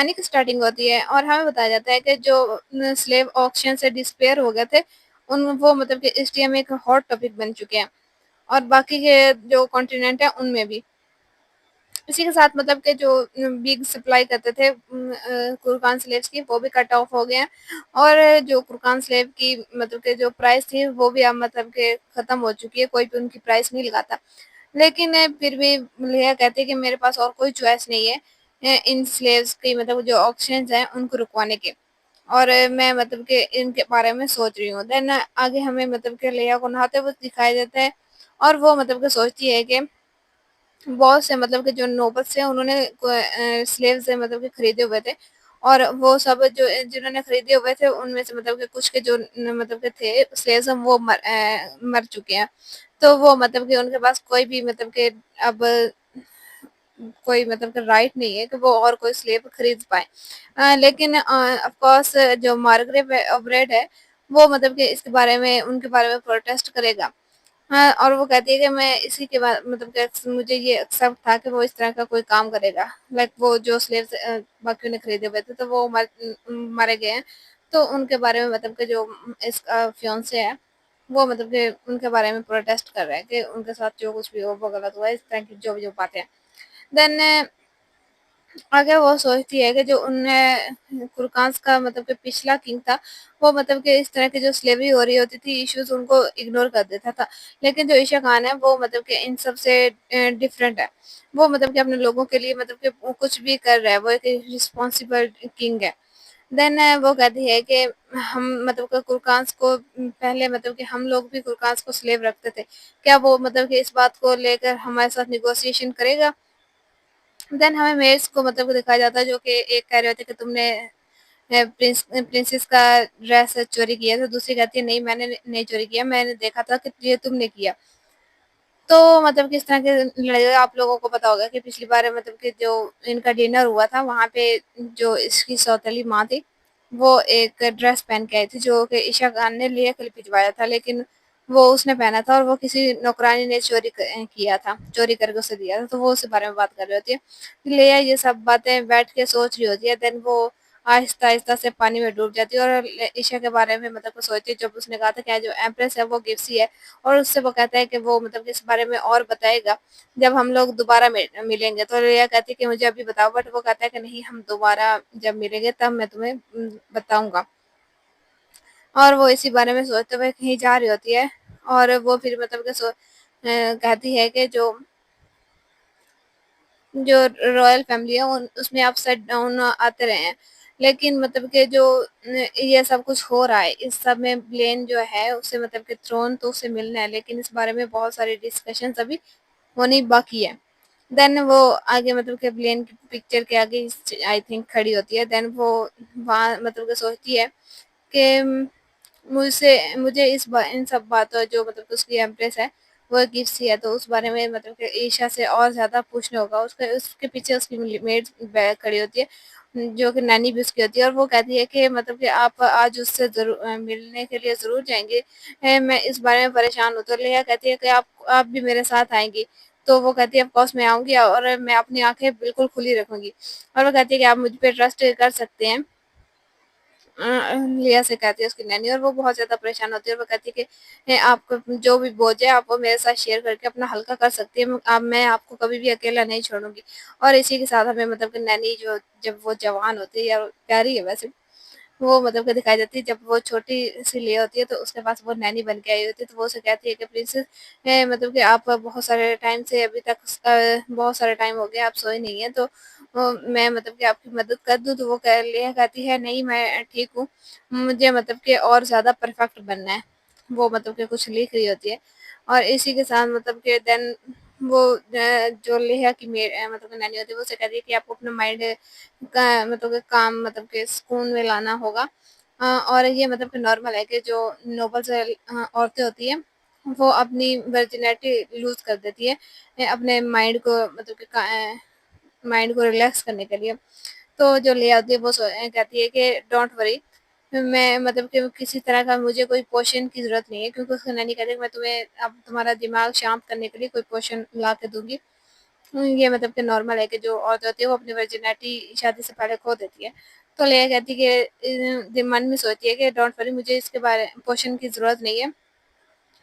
कहानी की स्टार्टिंग होती है और हमें बताया जाता है कि जो स्लेव ऑक्शन से डिस्पेयर हो गए थे, उन वो मतलब कि इस टाइम एक हॉट टॉपिक बन चुके हैं और बाकी के जो कॉन्टिनेंट है उनमें भी। इसी के साथ मतलब कि जो बिग सप्लाई करते थे कुरकान स्लेव्स की, वो भी कट ऑफ हो गए हैं और जो कुरकान स्लेव की मतलब कि जो प्राइस थी वो भी अब मतलब कि खत्म हो चुकी है, कोई भी उनकी प्राइस नहीं लगाता। लेकिन फिर भी लेया कहते हैं कि मेरे पास और कोई चॉइस नहीं है इन स्लेव्स की मतलब जो ऑक्शंस हैं उनको रुकवाने के। और मैं मतलब कि इनके बारे में सोच रही हूँ। देन आगे हमें मतलब कि लेया को नहाते हुए दिखाया जाता है और वो मतलब कि सोचती है कि बहुत से मतलब कि जो नोबल्स हैं उन्होंने स्लेव्स मतलब कि खरीदे हुए थे और वो सब जो जिन्होंने खरीदे हुए थे उनमें से मतलब कि कुछ के जो मतलब के थे स्लेव्स वो मर चुके हैं। तो वो मतलब कि उनके पास कोई भी मतलब कि अब कोई मतलब कि राइट नहीं है कि वो और कोई स्लेव खरीद पाए। लेकिन ऑफ कोर्स जो मार्गरेट ऑब्रेड है वो मतलब कि इसके बारे में उनके बारे में प्रोटेस्ट करेगा। हाँ, और वो कहती है कि मैं इसी के बाद मतलब कि मुझे ये एक्सेप्ट था कि वो इस तरह का कोई काम करेगा। लाइक वो जो स्लेव्स बाकियों ने खरीदे हुए थे तो वो मारे गए हैं। तो उनके बारे में मतलब कि जो इसका फियांसे है वो मतलब कि उनके बारे में प्रोटेस्ट कर रहा है कि उनके साथ जो कुछ भी हो वो गलत हुआ है, इस तरह की जो जो बातें हैं। देन आगे वो सोचती है कि जो उनने कुरकांस का मतलब कि पिछला किंग था, वो मतलब कि इस तरह की जो स्लेवरी हो रही होती थी, इश्यूज़ उनको इग्नोर कर देता था। लेकिन जो ईशा खान है, वो मतलब कि इन सब से डिफरेंट है। वो मतलब कि अपने लोगों के लिए मतलब कि वो कुछ भी कर रहा है, वो एक रिस्पॉन्सिबल किंग है। देन वो कहती है कि हम मतलब कि कुरकांस को पहले मतलब कि हम लोग भी कुरकांस को स्लेव रखते थे। क्या वो मतलब कि इस बात को लेकर हमारे साथ नेगोशिएशन करेगा? देन हमें मेड्स को मतलब कि दिखाया जाता है जो कि एक कह रहे होते हैं कि तुमने प्रिंसेस का ड्रेस चोरी किया था, दूसरी कहती है नहीं मैंने नहीं चोरी किया, मैंने देखा था कि ये तुमने किया। तो मतलब किस तरह के लड़ाई आप लोगों को पता होगा कि पिछली बार मतलब कि जो इनका डिनर हुआ था वहाँ पे जो इसकी सौतेली माँ थी वो एक ड्रेस पहन के आई थी जो कि ईशा खान ने लिया के भिजवाया था, लेकिन वो उसने पहना था और वो किसी नौकरानी ने किया था, चोरी करके उसे दिया था। तो वो उस बारे में बात कर रही होती है। लेया ये सब बातें बैठ के सोच रही होती है। देन वो आहिस्ता-आहिस्ता से पानी में डूब जाती है और ईशा के बारे में मतलब कुछ सोचती है। जब उसने कहा था कि जो एम्प्रेस है वो गिप्सी है और उससे वो कहता है कि वो मतलब इस बारे में और बताएगा जब हम लोग दोबारा मिलेंगे। तो रिया कहती है कि मुझे अभी बताओ, बट वो कहता है कि नहीं हम दोबारा जब मिलेंगे तब मैं तुम्हें बताऊंगा। और वो इसी बारे में सोचते हुए कहीं जा रही होती है और वो फिर मतलब कि कहती है कि जो रॉयल फैमिली है उसमें अपसाइड डाउन आते रहे हैं। लेकिन मतलब कि जो ये सब कुछ हो रहा है इस सब में ब्लेन जो है उसे मतलब कि थ्रोन तो उसे मिलना है, लेकिन इस बारे में बहुत सारी डिस्कशन अभी होनी बाकी है। देन वो आगे मतलब कि ब्लेन की पिक्चर के आगे आई थिंक खड़ी होती है। देन वो वहाँ मतलब कि सोचती है कि मुझे इन सब बातों जो मतलब कि उसकी एम्प्रेस है वो गिफ्ट है तो उस बारे में मतलब कि ईशा से और ज़्यादा पूछना होगा। उसके उसके पीछे उसकी मेड बैग खड़ी होती है जो कि नैनी भी उसकी होती है और वो कहती है कि मतलब कि आप आज उससे ज़रूर मिलने के लिए ज़रूर जाएंगे। मैं इस बारे में परेशान हूँ। तो लिया कहती है कि आप भी मेरे साथ आएंगी। तो वो कहती है ऑफ कोर्स मैं आऊँगी और मैं अपनी आंखें बिल्कुल खुली रखूंगी। और वो कहती है कि आप मुझ पे ट्रस्ट कर सकते हैं। लिया से कहती है उसकी नैनी और वो बहुत ज़्यादा परेशान होती है और वो कहती है कि आपको जो भी बोझ है आप वो मेरे साथ शेयर करके अपना हल्का कर सकती है। अब मैं आपको कभी भी अकेला नहीं छोड़ूंगी। और इसी के साथ हमें मतलब कि नैनी जो जब वो जवान होती है या प्यारी है वैसे वो मतलब कि दिखाई जाती है। जब वो छोटी-सी लेया होती है तो उसके पास वो नैनी बन के आई होती है। तो वो उसे कहती है कि प्रिंसेस मतलब कि आप बहुत सारे टाइम से अभी तक बहुत सारा टाइम हो गया आप सोए नहीं हैं। तो मैं मतलब कि आपकी मदद कर दूँ? तो वो लेया कहती है नहीं मैं ठीक हूँ। मुझे मतलब कि और ज़्यादा परफेक्ट बनना है। वो मतलब कि कुछ लिख रही होती है और इसी के साथ मतलब कि देन वो जो लेहा की मतलब कि नैनी होती है वो उसे कहती है कि आपको अपना माइंड का मतलब कि काम मतलब कि सुकून में लाना होगा। और ये मतलब कि नॉर्मल है कि जो नोबल्स औरतें होती हैं वो अपनी वर्जिनिटी लूज़ कर देती है अपने माइंड को मतलब कि माइंड को रिलैक्स करने के लिए। तो जो ले आती है वो कहती है कि डोंट वरी मैं मतलब कि किसी तरह का मुझे कोई पोशन की ज़रूरत नहीं है, क्योंकि उसकी नैनी कहती है कि मैं तुम्हें अब तुम्हारा दिमाग शांत करने के लिए कोई पोशन ला के दूँगी। ये मतलब कि नॉर्मल है कि जो औरत होती है वो अपनी वर्जिनिटी शादी से पहले खो देती है। तो लेया कहती है कि मन में सोचती है कि डोंट वरी, मुझे इसके बारे पोषण की ज़रूरत नहीं है।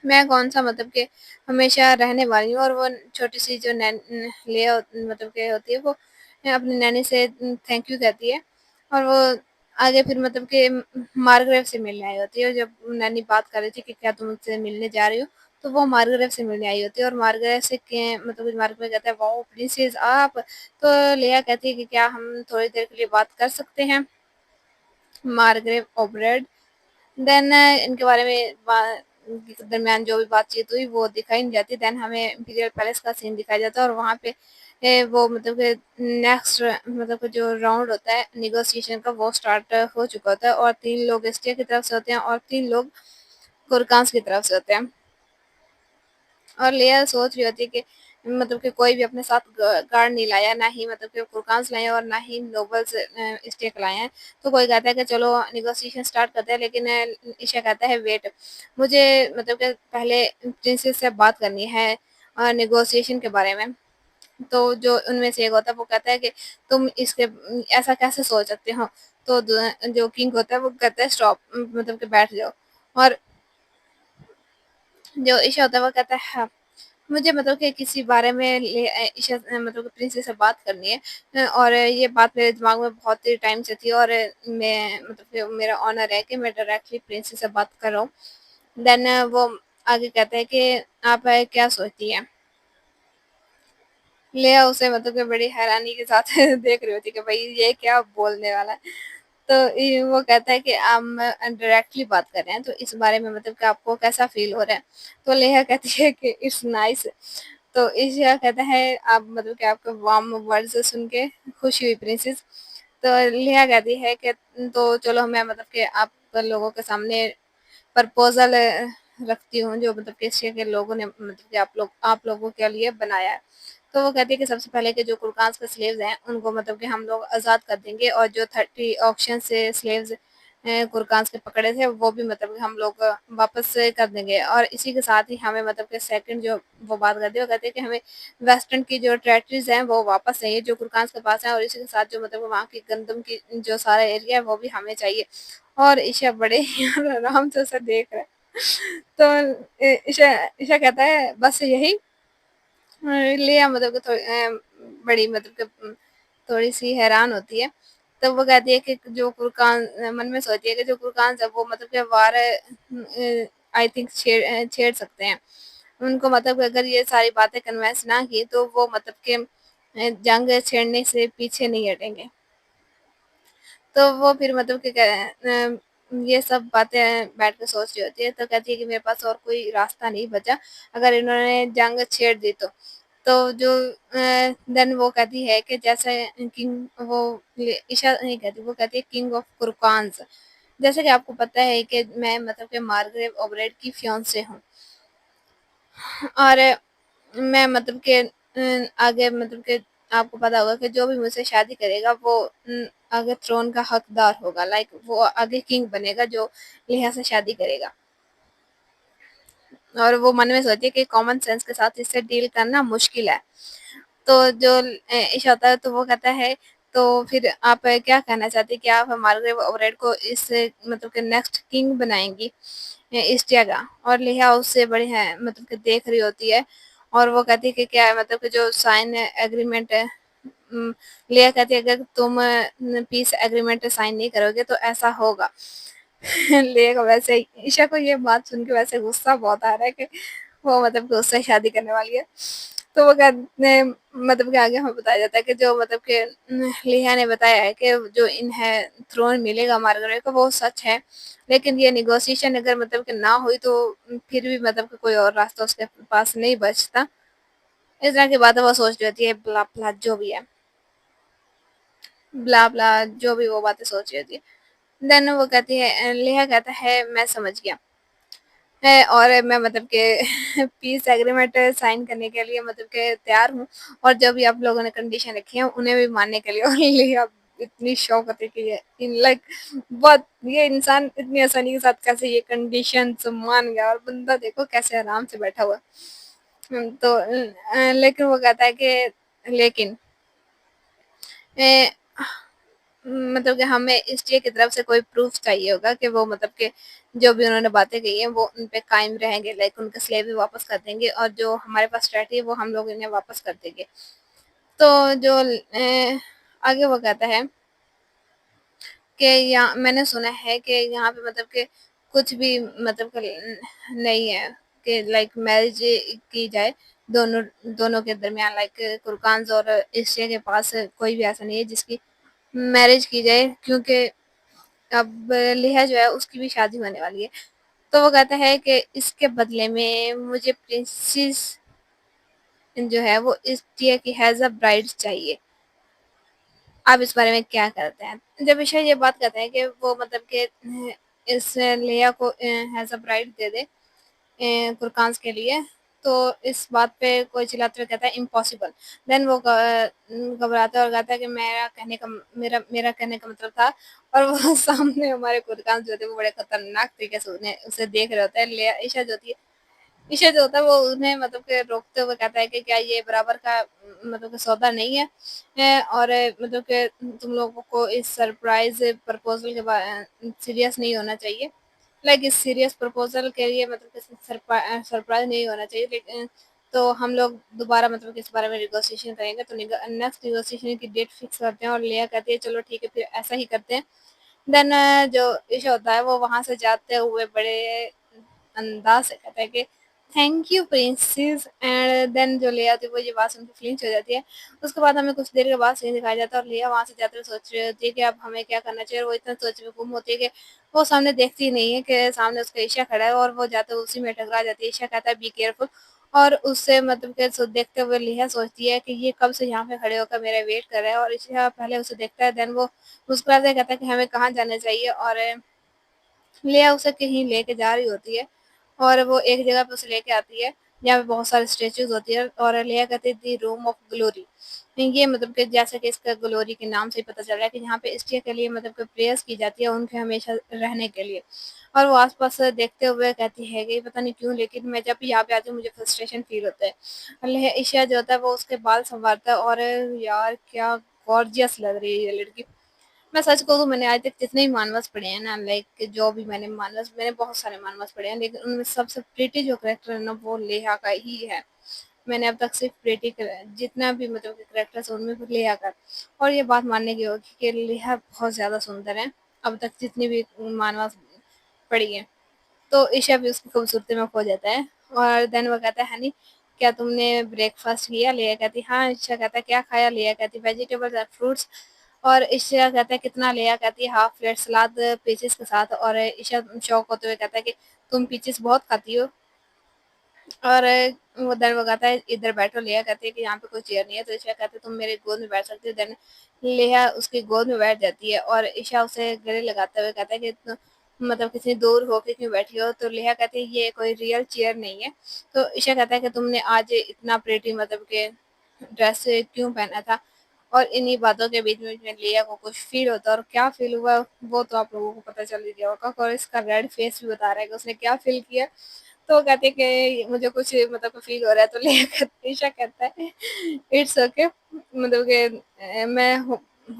मैं कौन-सा मतलब कि हमेशा रहने वाली हूँ, और वो छोटी-सी जो लेया मतलब कि होती है, वो अपनी नैनी से थैंक यू कहती है। और वो आगे फिर मतलब कि मार्गरेट से मिलने आई होती है, और जब नैनी बात कर रही थी कि क्या तुम मुझसे मिलने जा रही हो? तो वो मार्गरेट से मिलने आई होती है, और मार्गरेट से के मतलब मार्गरेट कहता है, वाओ प्रिंसेस आप! तो लेया कहती है कि क्या हम थोड़ी देर के लिए बात कर सकते हैं? मार्गरेट ओब्रेड देन इनके बारे में के दरमियान जो भी बातचीत हुई वो दिखाई नहीं जाती। देन हमें इम्पीरियल पैलेस का सीन दिखाया जाता है, और वहाँ पे वो मतलब कि नेक्स्ट मतलब कि जो राउंड होता है नेगोशिएशन का, वो स्टार्ट हो चुका होता है, और 3 लोग एस्टिया की तरफ से होते हैं और 3 लोग कोरकांस की तरफ से होते हैं। और लेया सोच रही होती है कि मतलब कि कोई भी अपने साथ गार्ड नहीं लाया, ना ही मतलब कि फुरकान्स लाए और ना ही नोबल्स स्टेक लाए हैं। तो कोई कहता है कि चलो नेगोशिएशन स्टार्ट करते हैं, लेकिन ईशा कहता है वेट, मुझे मतलब कि पहले प्रिंसेस से बात करनी है नेगोशिएशन के बारे में। तो जो उनमें से एक होता है वो कहता है कि तुम इसके ऐसा कैसे सोच सकते हो? तो जो किंग होता है वो कहता है स्टॉप, मतलब कि बैठ जाओ। और जो ईशा होता है वो कहता है हाँ, मुझे मतलब कि किसी बारे में ईशा मतलब कि प्रिंसेस से बात करनी है। और ये बात मेरे दिमाग में बहुत ही टाइम से थी, और मैं मतलब कि मेरा ऑनर है कि मैं डायरेक्टली प्रिंसेस से बात कर रहा हूँ। देन वो आगे कहते हैं कि आप क्या सोचती हैं? लेया उसे मतलब कि बड़ी हैरानी के साथ देख रही होती है कि भाई ये क्या बोलने वाला है। तो वो कहता है कि हम डायरेक्टली बात कर रहे हैं, तो इस बारे में मतलब कि आपको कैसा फील हो रहा है? तो लेहा कहती है कि इट्स नाइस। तो ईशा कहता है आप मतलब कि आपके वार्म वर्ड्स सुन के खुशी हुई प्रिंसेस। तो लेहा कहती है कि तो चलो मैं मतलब कि आप लोगों के सामने प्रपोज़ल रखती हूँ, जो मतलब कि एशिया के लोगों ने मतलब कि आप लोगों के लिए बनाया है। तो वो कहती है कि सबसे पहले के जो कुरकान्स के स्लेव्स हैं, उनको मतलब कि हम लोग आज़ाद कर देंगे, और जो 30 ऑक्शन से स्लेव्स कुरकान्स के पकड़े थे, वो भी मतलब कि हम लोग वापस कर देंगे। और इसी के साथ ही हमें मतलब कि सेकंड जो वो बात करती है, वो कहती है कि हमें वेस्टर्न की जो टेरिटरीज़ हैं, वो वापस चाहिए, जो कुरकान्स के पास हैं, और इसी के साथ जो मतलब वहाँ की गंदम की जो सारा एरिया है, वो भी हमें चाहिए। और ईशा बड़े ही आराम से उसे देख रहा है। तो ईशा ईशा कहता है बस यही? लिया मतलब कि बड़ी मतलब कि थोड़ी-सी हैरान होती है। तो वो कहती है कि जो फुरकान मन में सोचती है कि जो फुरकान है वो मतलब कि वार आई थिंक छेड़ सकते हैं। उनको मतलब कि अगर ये सारी बातें कन्विंस ना की तो वो मतलब कि जंग छेड़ने से पीछे नहीं हटेंगे। तो वो फिर मतलब कि ये सब बातें बैठ के सोच रही होती है, तो कहती है कि मेरे पास और कोई रास्ता नहीं बचा, अगर इन्होंने जंग छेड़ दी तो। तो जो देन वो कहती है कि जैसे किंग वो ईशा नहीं कहती, वो कहती है किंग ऑफ कुरकान्स। जैसे कि आपको पता है कि मैं मतलब कि मार्गरेट ओबरेट की फियांसे हूँ, और मैं मतलब कि आगे मतलब कि आपको पता होगा कि जो भी मुझसे शादी करेगा वो आगे थ्रोन का हकदार होगा, लाइक वो आगे किंग बनेगा जो लेहा से शादी करेगा। और वो मन में सोचती है कि कॉमन सेंस के साथ इससे डील करना मुश्किल है। तो जो इश होता है तो वो कहता है तो फिर आप क्या कहना चाहती हैं कि आप मार्गरेट ओबरेट को इस मतलब कि नेक्स्ट किंग बनाएँगी ईस्टिया का? और लिहा उससे बड़ी है मतलब कि देख रही होती है, और वो कहती है कि क्या मतलब कि जो साइन एग्रीमेंट है, लिहा कहती है अगर तुम पीस एग्रीमेंट साइन नहीं करोगे तो ऐसा होगा। लिहा को वैसे ही ईशा को ये बात सुन के वैसे गुस्सा बहुत आ रहा है कि वो मतलब कि उससे शादी करने वाली है। तो वो कहते हैं मतलब कि आगे हमें बताया जाता है कि जो मतलब कि लिहा ने बताया है कि जो इन्हें थ्रोन मिलेगा मार्गरेट को वो सच है। लेकिन ये नेगोशिएशन अगर मतलब कि ना हुई तो फिर भी मतलब कि कोई और रास्ता उसके पास नहीं बचता। इस तरह की बातें वो सोच रही होती है, ब्ला ब्ला जो भी है। ब्ला ब्ला जो भी वो बातें सोच रही होती है। देन वो कहती है लिहा कहता है मैं समझ गया। है, और मैं मतलब कि पीस एग्रीमेंट साइन करने के लिए मतलब कि तैयार हूँ, और जो भी आप लोगों ने कंडीशन रखी है उन्हें भी मानने के लिए। और लिया इतनी शौक होती है कि ये इन लाइक बहुत ये इंसान इतनी आसानी के साथ कैसे ये कंडीशंस मान गया, और बंदा देखो कैसे आराम से बैठा हुआ है। तो लेकिन वो कहता है कि लेकिन ए, मतलब कि हमें एसटीए की तरफ से कोई प्रूफ चाहिए होगा कि वो मतलब कि जो भी उन्होंने बातें कही हैं वो उन पे कायम रहेंगे, लाइक उनका स्लेव भी वापस कर देंगे और जो हमारे पास स्ट्रैटेजी है वो हम लोग इन्हें वापस कर देंगे। तो जो आगे वो कहता है कि यहाँ मैंने सुना है कि यहाँ पे मतलब कि कुछ भी मतलब कि नहीं है कि लाइक मैरिज की जाए दोनों दोनों के दरमियान, लाइक कुरकान्स और एशिया के पास कोई भी ऐसा नहीं है जिसकी मैरिज की जाए, क्योंकि अब लिहा जो है उसकी भी शादी होने वाली है। तो वो कहता है कि इसके बदले में मुझे प्रिंसेस जो है वो इस टीयर की हैज़ अ ब्राइड चाहिए। आप इस बारे में क्या करते हैं? जब ईशा ये बात कहते हैं कि वो मतलब कि इस लिया को हैज़ अ ब्राइड दे दे कुरकांस के लिए, तो इस बात पे कोई चिल्लाते हुए कहता है इम्पॉसिबल। देन वो घबराता है और कहता है कि मेरा कहने का मतलब था, और वो सामने हमारे कुरकांस जो थे वो बड़े खतरनाक तरीके से उन्हें उसे देख रहे होते हैं। लिया ईशा जो होती है ईशा जो होता है वो उन्हें मतलब कि रोकते हुए कहता है कि क्या ये बराबर का मतलब कि सौदा नहीं है, और मतलब कि तुम लोगों को इस सरप्राइज प्रपोजल के बाद सीरियस नहीं होना चाहिए, लाइक इस सीरियस प्रपोजल के लिए मतलब कि सरप्राइज नहीं होना चाहिए, लेकिन तो हम लोग दोबारा मतलब कि इस बारे में निगोशिएशन करेंगे। तो नेक्स्ट निगोशिएशन की डेट फिक्स करते हैं और लिया कहती है चलो ठीक है फिर ऐसा ही करते हैं। देन जो ईशा होता है वो वहां से जाते हुए बड़े अंदाज से कहता है कि thank you princess, and then जो लिया होती है वो ये बात सुन के फ्लिंच हो जाती है। उसके बाद हमें कुछ देर के बाद सीन दिखाया जाता है और लिया वहां से जाते हुए सोच रही होती है कि अब हमें क्या करना चाहिए, और वो इतना सोच में गुम होती है कि वो सामने देखती ही नहीं है कि सामने उसका ईशा खड़ा है और वो जाते हुए उसी में टकरा जाती है। ईशा कहता है बी केयरफुल, और उससे मतलब कि देखते हुए लिया सोचती है कि ये कब से यहाँ पे खड़े होकर मेरा वेट कर रहा है, और ईशा पहले उसे देखता है, देन वो मुस्कुराते हुए कहता है कि हमें कहाँ जाना चाहिए, और लिया उसे कहीं लेके जा रही होती है, और वो एक जगह पे उसे लेके आती है जहाँ पे बहुत सारे स्टेचूज होती है, और लिया कहती थी रूम ऑफ ग्लोरी। ये मतलब कि जैसे कि इसका ग्लोरी के नाम से ही पता चल रहा है कि यहाँ पे स्टे के लिए मतलब कि प्रेयर्स की जाती है उनके हमेशा रहने के लिए। और वो आसपास देखते हुए कहती है कि पता नहीं क्यों लेकिन मैं जब भी यहाँ पे आती हूँ मुझे फ्रस्ट्रेशन फील होता है। और ईशा जो होता है वो उसके बाल संवारता है, और यार क्या गॉर्जियस लग रही है ये लड़की। मैं सच कहूँ तो मैंने आज तक जितने भी मानवास पढ़े हैं ना, लाइक जो भी मैंने बहुत सारे मानवास पढ़े हैं, लेकिन उनमें सबसे प्रीटी जो करेक्टर है ना वो लेहा का ही है। मैंने अब तक सिर्फ प्रीटी जितना भी मतलब कि करेक्टर्स उनमें भी लेहा का, और ये बात मानने की होगी कि लेहा बहुत ज़्यादा सुंदर है अब तक जितनी भी मानवास पढ़ी है। तो ईशा भी उसकी खूबसूरती में खो जाता है, और देन वो कहता है हनी क्या तुमने ब्रेकफास्ट किया? लिया कहती हाँ। ईशा कहता है क्या खाया? लिया कहती वेजिटेबल्स एंड फ्रूट्स, और ईशा कहता है कितना? लिया कहती है हाफ प्लेट सलाद पीसेस के साथ, और ईशा शौक होते हुए कहता है कि तुम पीसेस बहुत खाती हो, और वो देन वो कहता है इधर बैठो। लिया कहती है कि यहाँ पे कोई चेयर नहीं है, तो ईशा कहती है तुम मेरे गोद में बैठ सकती हो। देन लिया उसकी गोद में बैठ जाती है, और ईशा उसे गले लगाते हुए कहता है कि मतलब कितनी दूर होके क्यों बैठी हो? तो लिया कहती है ये कोई रियल चेयर नहीं है। तो ईशा कहता है कि तुमने आज इतना प्रेटी मतलब के ड्रेस क्यों पहना था? और इन्हीं बातों के बीच में लिया को कुछ फील होता है, और क्या फील हुआ वो तो आप लोगों को पता चल ही गया होगा, और इसका रेड फेस भी बता रहा है कि उसने क्या फील किया। तो वो कहती है कि मुझे कुछ मतलब फील हो रहा है, तो लिया ईशा कहता है इट्स ओके, मतलब कि मैं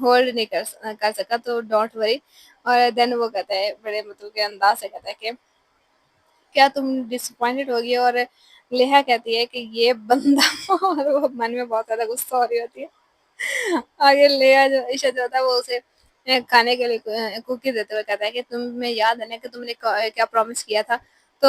होल्ड नहीं कर सका तो डोंट वरी। और देन वो कहता है बड़े मतलब के अंदाज से कहता है कि क्या तुम डिसअपॉइंटेड होगी? और लेहा कहती है कि ये बंदा और वो मन में बहुत ज्यादा गुस्सा हो रही होती है। आगे लेहा जो ईशा जो होता है वो उसे खाने के लिए कुकी देते हुए कहता है कि तुम्हें याद है ना कि तुमने क्या प्रॉमिस किया था? तो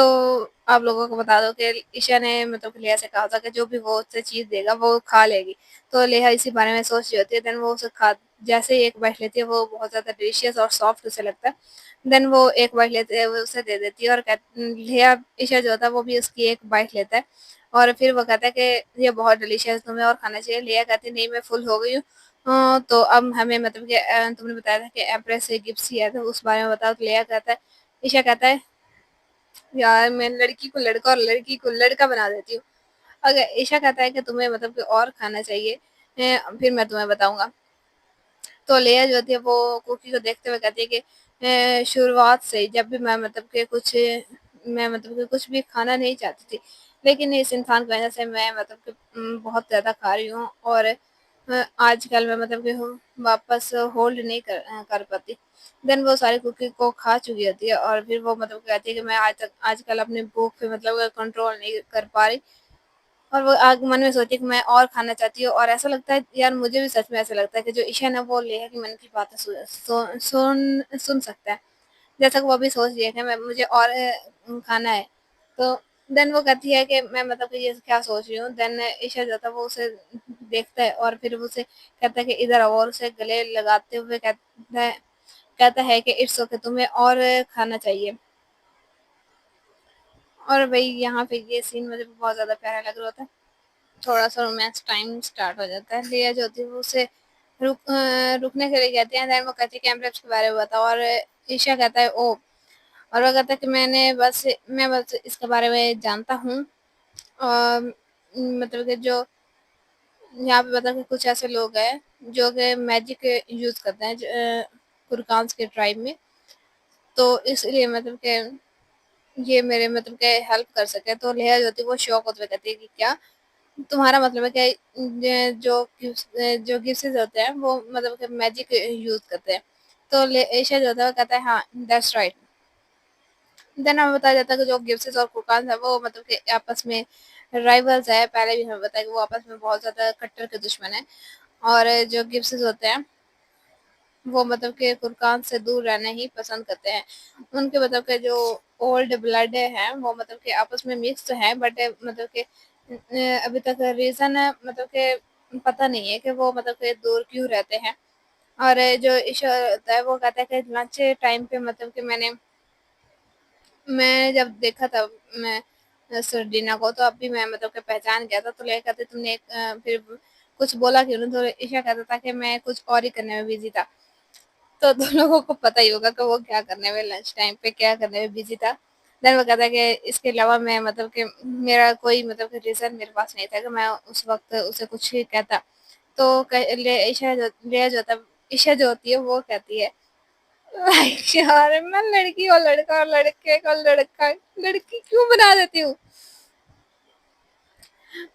आप लोगों को बता दो कि ईशा ने मतलब कि लेहा से कहा था कि जो भी वो उससे चीज देगा वो खा लेगी। तो लेहा इसी बारे में सोच रही होती है, देन वो उसे खा जैसे ही एक बाइट लेती है वो बहुत ज्यादा डिलीशियस और सॉफ्ट उसे लगता है। देन वो एक बाइट लेते है वो उसे दे देती है, और लिया ईशा जो होता है वो भी उसकी एक बाइट लेता है, और फिर वो कहता है कि ये बहुत डिलीशियस तुम्हें और खाना चाहिए। लिया कहती नहीं मैं फुल हो गई हूँ। तो अब हमें मतलब कि तुमने बताया था कि एम्प्रेस से गिफ्ट है तो उस बारे में बताओ। तो लिया कहता है ईशा कहता है यार मैं लड़की को लड़का और लड़की को लड़का बना देती हूँ। अगर ईशा कहता है कि तुम्हें मतलब कि और खाना चाहिए फिर मैं तुम्हें बताऊंगा। तो लेया जो होती है वो कुकी को देखते हुए कहती है कि शुरुआत से ही जब भी मैं मतलब कि कुछ भी खाना नहीं चाहती थी, लेकिन इस इंसान की वजह से मैं मतलब कि बहुत ज़्यादा खा रही हूँ और आजकल मैं मतलब कि वापस होल्ड नहीं कर पाती। देन वो सारी कुकी को खा चुकी होती है और फिर वो मतलब कहती है कि मैं आज तक आजकल अपनी भूख पे मतलब कंट्रोल नहीं कर पा रही और वो आग मन में सोची कि मैं और खाना चाहती हूँ और ऐसा लगता है यार मुझे भी सच में ऐसा लगता है कि जो ईशान है वो लेहा की मन की बातें सुन सकता है। जैसा कि वो अभी सोच रही है कि मैं मुझे और खाना है। तो देन वो कहती है कि मैं मतलब कि ये क्या सोच रही हूँ। देन ईशा जो था वो उसे देखता है और फिर वो उसे कहता है कि इधर आओ और उसे गले लगाते हुए कहता है कि इट्स ओके तुम्हें और खाना चाहिए। और भाई यहाँ पे ये सीन मुझे बहुत ज़्यादा प्यारा लग रहा होता है। थोड़ा-सा रोमांस टाइम स्टार्ट हो जाता है। लिया जो होती है वो उसे रुकने के लिए कहती है। देन वो कहती है कि एम्प्लेट्स के बारे में बताओ और ईशा कहता है ओह! और वो कहता है कि मैं बस इसके बारे में जानता हूँ। मतलब कि जो यहाँ पे मतलब कि कुछ ऐसे लोग हैं जो कि मैजिक यूज़ करते हैं कुरकान्स के ट्राइब में। तो इसलिए मतलब कि ये मेरे मतलब के हेल्प कर सके। तो लेहा जो होती है वो शॉक होते हुए कहती है कि क्या? तुम्हारा मतलब है कि जो गिफ्ट्स होते हैं वो मतलब कि मैजिक यूज़ करते हैं। तो ले ईशा जो होता है वो कहता है हाँ, दैट्स राइट। देन हमें बताया जाता है कि जो गिब्सिस और फुरकान है वो मतलब कि आपस में राइवल्स है। पहले भी हमें बताया कि वो आपस में बहुत ज़्यादा कट्टर के दुश्मन है और जो गिब्सिस होते हैं वो मतलब कि फुरकान से दूर रहना ही पसंद करते हैं। उनके मतलब के जो ओल्ड ब्लड हैं वो मतलब कि आपस में मिक्स तो हैं बट मतलब कि अभी तक रीज़न मतलब कि पता नहीं है कि वो मतलब कि दूर क्यों रहते हैं। और जो ईशा होता है वो कहता है कि लंच टाइम पे मतलब कि मैं जब देखा था मैं सर्डिना को तो अभी मैं मतलब कि पहचान गया था। तो ले कहते तुमने फिर कुछ बोला क्यों नहीं? तो ईशा कहता था कि मैं कुछ और ही करने में बिज़ी था। तो 2 लोगों को पता ही होगा कि वो क्या करने में लंच टाइम पे क्या करने में बिज़ी था। देन वो कहता है कि इसके अलावा मैं मतलब कि मेरा कोई मतलब कि रीज़न मेरे पास नहीं था कि मैं उस वक़्त उसे कुछ ही कहता। तो क ले ईशा जो लेया जो होता है ईशा जो होती है वो कहती है लाइक यार मैं लड़की और लड़का और लड़के को लड़का लड़की क्यों बना देती हूँ?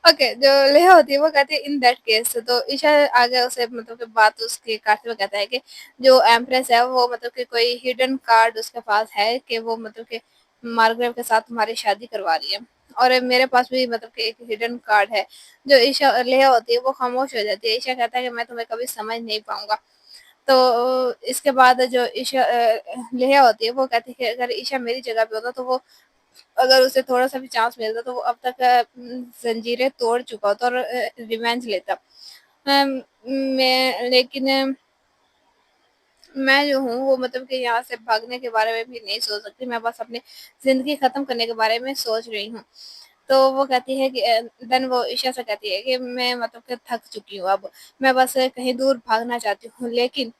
ओके जो लेहा होती है वो कहती है इन दैट केस। तो ईशा आगे उसे मतलब कि बात उसके काटते हुए कहता है कि जो एम्प्रेस है वो मतलब कि कोई हिडन कार्ड उसके पास है कि वो मतलब कि मार्गरेट के साथ तुम्हारी शादी करवा रही है। और मेरे पास भी मतलब कि एक हिडन कार्ड है। जो ईशा लेहा होती है वो खामोश हो जाती है। ईशा कहता है कि मैं तुम्हें कभी समझ नहीं पाऊँगा। तो इसके बाद जो ईशा लेहा होती है वो कहती है कि अगर ईशा मेरी जगह पे होता तो वो अगर उसे थोड़ा-सा भी चांस मिलता तो वो अब तक ज़ंजीरें तोड़ चुका होता और रिवेंज लेता। मैं लेकिन मैं जो हूँ वो मतलब कि यहाँ से भागने के बारे में भी नहीं सोच सकती। मैं बस अपनी ज़िंदगी ख़त्म करने के बारे में सोच रही हूँ। तो वो कहती है कि देन वो ईशा से कहती है कि मैं मतलब कि थक चुकी हूँ अब। मैं बस कहीं दूर भागना चाहती हूँ। लेकिन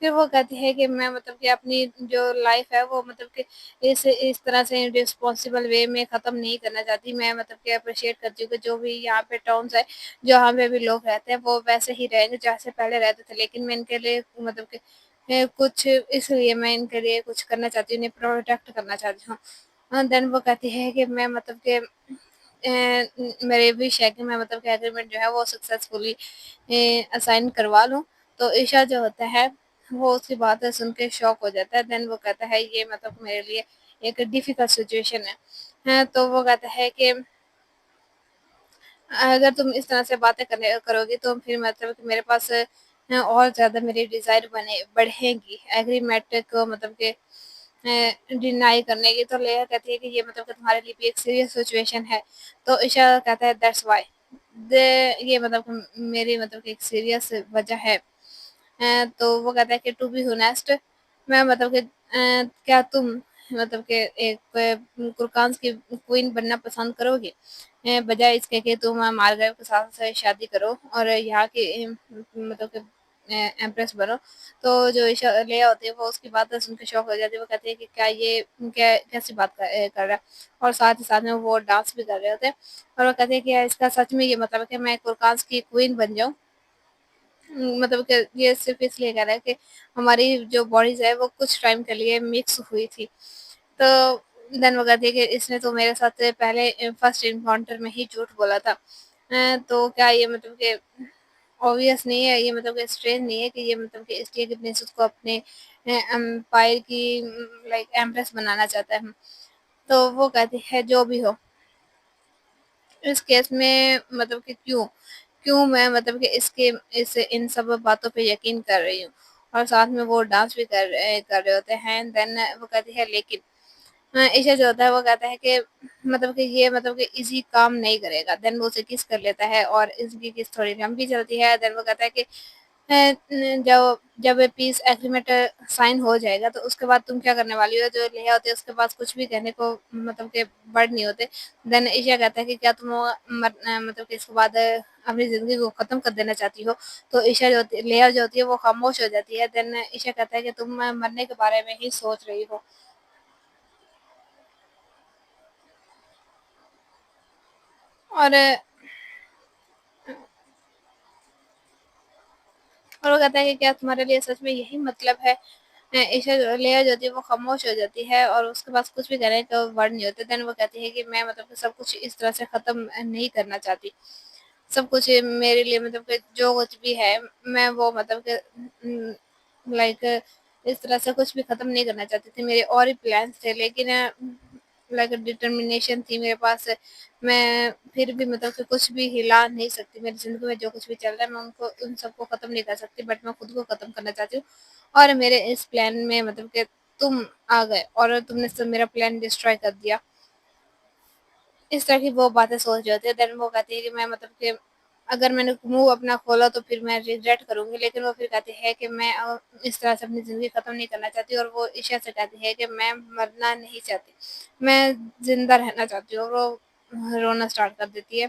फिर वो कहती है कि मैं मतलब कि अपनी जो लाइफ है वो मतलब कि इस तरह से रिस्पॉन्सिबल वे में ख़त्म नहीं करना चाहती। मैं मतलब कि अप्रिशिएट करती हूँ कि जो भी यहाँ पे टर्म्स है, जहाँ पे भी लोग रहते हैं वो वैसे ही रहेंगे जैसे पहले रहते थे। लेकिन मैं इनके लिए मतलब कि कुछ इसलिए मैं इनके लिए कुछ करना चाहती हूँ, इन्हें प्रोटेक्ट करना चाहती हूँ। देन वो कहती है कि मैं मतलब कि मेरे विश है कि मैं मतलब कि एग्रीमेंट जो है वो सक्सेसफुली असाइन करवा लूँ। तो ईशा जो होता है वो उसकी बातें सुन के शॉक हो जाता है। देन वो कहता है ये मतलब मेरे लिए एक डिफ़िकल्ट सिचुएशन है। तो वो कहता है कि अगर तुम इस तरह से बातें करने करोगी तो फिर मतलब कि मेरे पास और ज़्यादा मेरी डिज़ायर बने बढ़ेगी एग्रीमेंट को मतलब कि डिनाई करने की। तो लेया कहती है कि ये मतलब कि तुम्हारे लिए भी एक सीरियस सिचुएशन है। तो ईशा कहता है दैट्स व्हाई द ये मतलब कि मेरी मतलब कि एक सीरियस वजह है। तो वो कहता है कि टू बी ऑनेस्ट मैं मतलब कि क्या तुम मतलब कि एक कुरकान्स की क्वीन बनना पसंद करोगे? बजाय इसके कि तुम मार्गरेट के साथ से शादी करो और यहाँ की मतलब कि एम्प्रेस बनो। तो जो ईशा लेया होती है वो उसकी बातें सुन के शॉक हो जाती है। वो कहती है कि क्या ये कैसी बात कर रहा है? और साथ ही साथ में वो डांस भी कर रहे होते हैं और वो कहती है कि यार इसका सच में ये मतलब है कि मैं कुरकान्स की क्वीन बन जाऊँ? मतलब कि ये सिर्फ़ इसलिए कह रहा है कि हमारी जो बॉडीज़ है वो कुछ टाइम के लिए मिक्स हुई थी। तो देन वो कहती है कि इसने तो मेरे साथ पहले फर्स्ट एनकाउंटर में ही झूठ बोला था। तो क्या ये मतलब कि ऑब्वियस नहीं है, ये मतलब कि स्ट्रेंज नहीं है कि ये मतलब कि इसलिए कि प्रिंसेस को अपने एम्पायर की लाइक एम्प्रेस बनाना चाहता है। तो वो कहती है जो भी हो, इस केस में मतलब कि क्यों मैं मतलब कि इसके इस इन सब बातों पे यकीन कर रही हूँ। और साथ में वो डांस भी कर रहे होते हैं। देन वो कहती है लेकिन ईशा जो होता है वो कहता है कि मतलब कि ये मतलब कि इजी काम नहीं करेगा। देन वो उसे किस कर लेता है और इसकी किस थोड़ी लंबी चलती है। देन वो कहता है कि जब जब पीस एग्रीमेंट साइन हो जाएगा तो उसके बाद तुम क्या करने वाली हो। जो लेया होते है उसके पास कुछ भी कहने को मतलब के वर्ड नहीं होते। देन ईशा कहता है कि क्या तुम मतलब कि इसके बाद अपनी जिंदगी को खत्म कर देना चाहती हो। तो ईशा जो होती लेया जो होती है वो खामोश हो जाती है। देन ईशा कहता है कि तुम मरने के बारे में ही सोच रही हो। और और वो कहता है कि क्या तुम्हारे लिए सच में यही मतलब है। ईशा लेया जो होती है वो खामोश हो जाती है और उसके पास कुछ भी कहने का वर्ड नहीं होते। देन वो कहती है कि मैं मतलब कि सब कुछ इस तरह से खत्म नहीं करना चाहती। सब कुछ मेरे लिए मतलब कि जो कुछ भी है मैं वो मतलब कि लाइक इस तरह से कुछ भी खत्म नहीं करना चाहती थी। मेरे और ही प्लान्स थे लेकिन लाइक डिटर्मिनेशन थी मेरे पास। मैं फिर भी मतलब कि कुछ भी हिला नहीं सकती। मेरी ज़िंदगी में जो कुछ भी चल रहा है मैं उनको उन सबको ख़त्म नहीं कर सकती, बट मैं खुद को ख़त्म करना चाहती हूँ। और मेरे इस प्लान में मतलब कि तुम आ गए और तुमने सब मेरा प्लान डिस्ट्रॉय कर दिया। इस तरह की वो बातें सोच रहे होते हैं। देन वो कहती है कि मैं मतलब कि अगर मैंने मुँह अपना खोला तो फिर मैं रिग्रेट करूँगी। लेकिन वो फिर कहती है कि मैं इस तरह से अपनी ज़िंदगी ख़त्म नहीं करना चाहती। और वो ईशा से कहती है कि मैं मरना नहीं चाहती, मैं ज़िंदा रहना चाहती हूँ। और वो रोना स्टार्ट कर देती है।